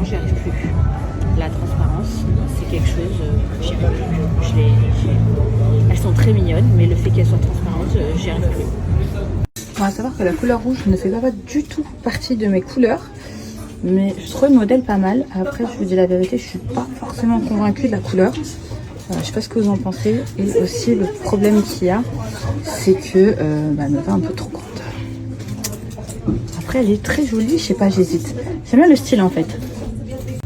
vraiment j'y arrive plus. La transparence, c'est quelque chose, j'y arrive plus. Elles sont très mignonnes, mais le fait qu'elles soient transparentes, j'y arrive plus. On va savoir que la couleur rouge ne fait pas du tout partie de mes couleurs, mais je trouve le modèle pas mal. Après, je vous dis la vérité, je suis pas forcément convaincue de la couleur. Je sais pas ce que vous en pensez. Et aussi, le problème qu'il y a, c'est que elle me va un peu trop grande. Après, elle est très jolie, je sais pas, j'hésite. J'aime bien le style en fait.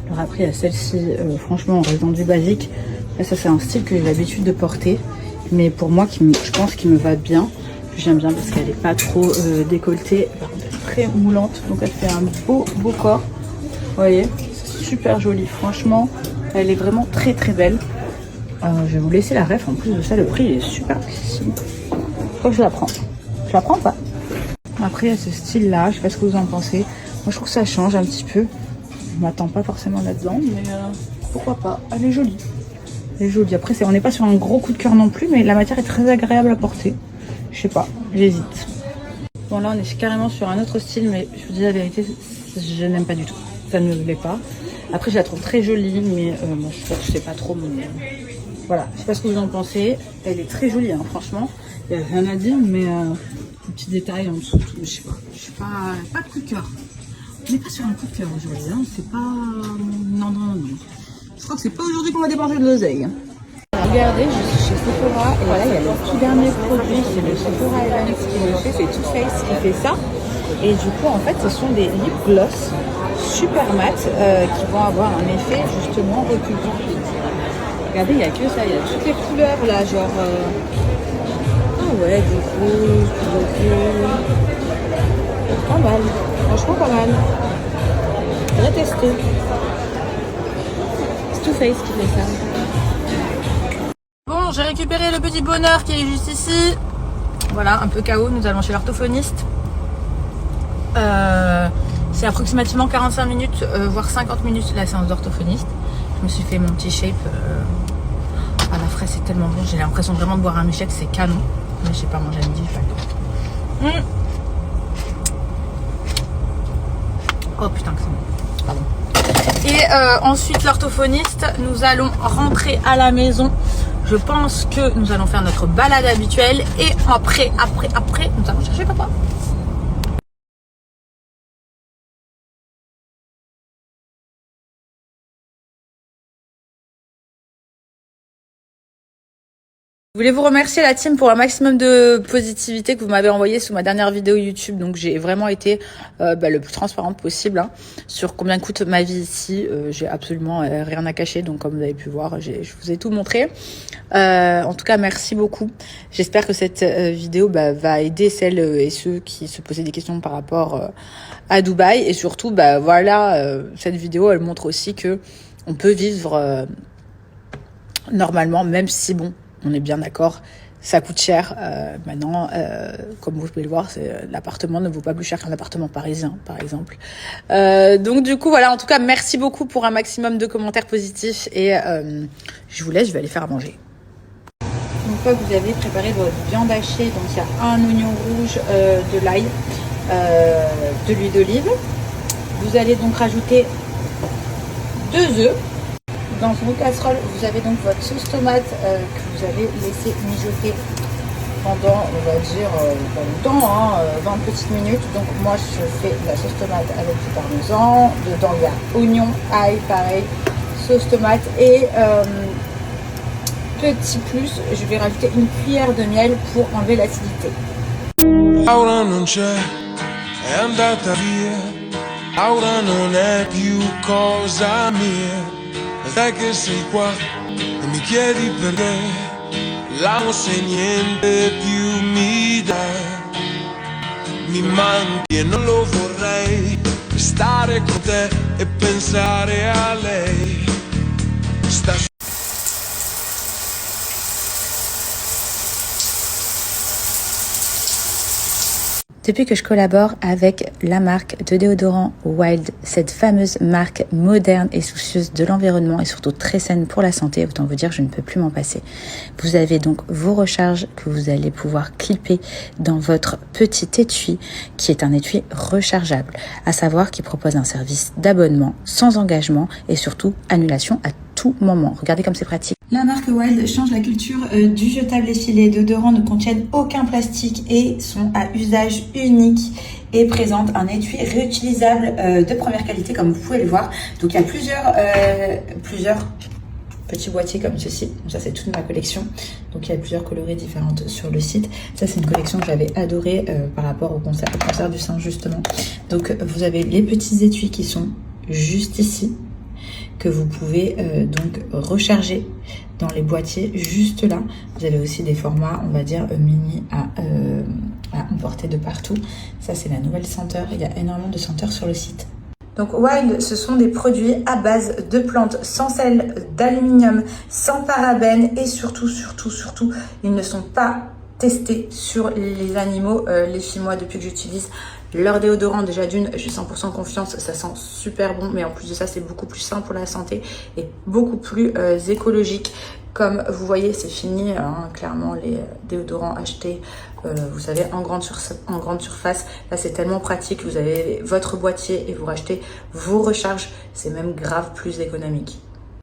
Alors après, il y a celle-ci, franchement, en restant du basique. Là, ça, c'est un style que j'ai l'habitude de porter. Mais pour moi, je pense qu'il me va bien. J'aime bien parce qu'elle n'est pas trop décolletée. Par contre, elle est très moulante. Donc, elle fait un beau corps. Vous voyez, super jolie. Franchement, elle est vraiment très belle. Je vais vous laisser la ref. En plus de ça, le prix il est super petit. Je crois que je la prends. Je la prends pas. Après, il y a ce style-là. Je sais pas ce que vous en pensez. Moi, je trouve que ça change un petit peu. Je m'attends pas forcément là-dedans. Mais pourquoi pas. Elle est jolie. Elle est jolie. Après, on n'est pas sur un gros coup de cœur non plus. Mais la matière est très agréable à porter. Je sais pas. J'hésite. Bon, là, on est carrément sur un autre style. Mais je vous dis la vérité, je n'aime pas du tout. Ça ne me plaît pas. Après, je la trouve très jolie. Mais bon, je sais pas trop. Mais, voilà, je sais pas ce que vous en pensez. Elle est très jolie, hein, franchement. Il n'y a rien à dire, mais un petit détail en dessous. Je sais pas. Je suis pas de coup de cœur. On n'est pas sur un coup de cœur aujourd'hui. Hein. C'est pas. Non. Je crois que c'est pas aujourd'hui qu'on va dépenser de l'oseille. Regardez, je suis chez Sephora et voilà, il y a le tout dernier produit. C'est le Sephora Events qui le fait. C'est Too Faced qui fait ça. Et du coup, en fait, ce sont des lip gloss super mat qui vont avoir un effet justement reculant. Regardez, il n'y a que ça, il y a toutes les couleurs là, genre... Ah ouais, du coup, pas mal, franchement pas mal. On va tester. C'est Too Faced qui fait ça. Bon, j'ai récupéré le petit bonheur qui est juste ici. Voilà, un peu KO, nous allons chez l'orthophoniste. C'est approximativement 45 minutes, voire 50 minutes la séance d'orthophoniste. Je me suis fait mon petit shape... Ah, la fraise c'est tellement bon, j'ai l'impression vraiment de boire un milkshake, c'est canon. Mais je sais pas, moi j'aime bien. Oh putain que c'est bon. Pardon. Et ensuite l'orthophoniste, nous allons rentrer à la maison. Je pense que nous allons faire notre balade habituelle. Et après, nous allons chercher papa. Je voulais vous remercier la team pour un maximum de positivité que vous m'avez envoyé sous ma dernière vidéo YouTube. Donc j'ai vraiment été le plus transparente possible sur combien coûte ma vie ici. J'ai absolument rien à cacher. Donc comme vous avez pu voir, je vous ai tout montré. En tout cas, merci beaucoup. J'espère que cette vidéo va aider celles et ceux qui se posaient des questions par rapport à Dubaï. Et surtout, voilà, cette vidéo, elle montre aussi que on peut vivre normalement, même si bon, on est bien d'accord, ça coûte cher. Maintenant, comme vous pouvez le voir, l'appartement ne vaut pas plus cher qu'un appartement parisien, par exemple. Donc du coup, voilà, en tout cas, merci beaucoup pour un maximum de commentaires positifs. Et je vous laisse, je vais aller faire à manger. Une fois que vous avez préparé votre viande hachée, donc il y a un oignon rouge, de l'ail, de l'huile d'olive. Vous allez donc rajouter 2 œufs. Dans une casserole, vous avez donc votre sauce tomate que vous avez laissé mijoter pendant, on va dire, pas longtemps, 20 petites minutes. Donc moi, je fais la sauce tomate avec du parmesan. Dedans, il y a oignon, ail, pareil, sauce tomate. Et petit plus, je vais rajouter une cuillère de miel pour enlever l'acidité. Laura non c'è, è andata via. Laura non è più cosa mia. Sai che sei qua e mi chiedi perché. L'amo se niente più mi dà. Mi manchi e non lo vorrei. Stare con te e pensare a lei. Depuis que je collabore avec la marque de déodorant Wild, cette fameuse marque moderne et soucieuse de l'environnement et surtout très saine pour la santé, autant vous dire je ne peux plus m'en passer. Vous avez donc vos recharges que vous allez pouvoir clipper dans votre petit étui qui est un étui rechargeable, à savoir qu'il propose un service d'abonnement sans engagement et surtout annulation à tout moment. Regardez comme c'est pratique. La marque Wild change la culture du jetable essuie. Les déodorants ne contiennent aucun plastique et sont à usage unique et présentent un étui réutilisable de première qualité comme vous pouvez le voir. Donc il y a plusieurs petits boîtiers comme ceci. Donc ça c'est toute ma collection. Donc il y a plusieurs coloris différentes sur le site. Ça c'est une collection que j'avais adorée par rapport au concert du sein justement. Donc vous avez les petits étuis qui sont juste ici, que vous pouvez donc recharger dans les boîtiers juste là. Vous avez aussi des formats, on va dire, mini à emporter de partout. Ça, c'est la nouvelle senteur. Il y a énormément de senteurs sur le site. Donc Wild, ce sont des produits à base de plantes, sans sel, d'aluminium, sans parabènes et surtout, ils ne sont pas testés sur les animaux. Les filles, moi, depuis que j'utilise leur déodorant, déjà d'une, j'ai 100% confiance, ça sent super bon, mais en plus de ça, c'est beaucoup plus sain pour la santé et beaucoup plus écologique. Comme vous voyez, c'est fini, hein, clairement, les déodorants achetés, vous savez, en grande surface. Là, c'est tellement pratique, vous avez votre boîtier et vous rachetez vos recharges. C'est même grave plus économique.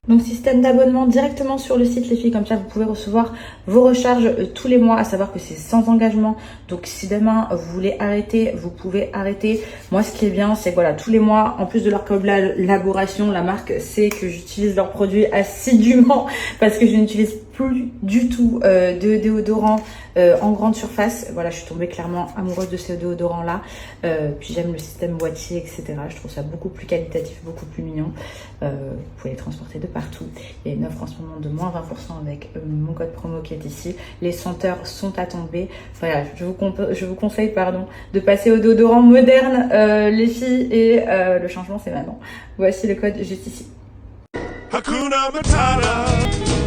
Donc système d'abonnement directement sur le site les filles, comme ça vous pouvez recevoir vos recharges tous les mois, à savoir que c'est sans engagement. Donc si demain vous voulez arrêter, vous pouvez arrêter. Moi ce qui est bien c'est que voilà, tous les mois, en plus de leur collaboration, la marque sait que j'utilise leurs produits assidûment parce que je n'utilise plus du tout de déodorant en grande surface. Voilà, je suis tombée clairement amoureuse de ces déodorants là. Puis j'aime le système boîtier, etc. Je trouve ça beaucoup plus qualitatif, beaucoup plus mignon. Vous pouvez les transporter de partout. Il y a une offre en ce moment de moins 20% avec mon code promo qui est ici. Les senteurs sont à tomber. Voilà, je vous conseille de passer au déodorant moderne les filles et le changement c'est maintenant. Voici le code juste ici. Hakuna Matata.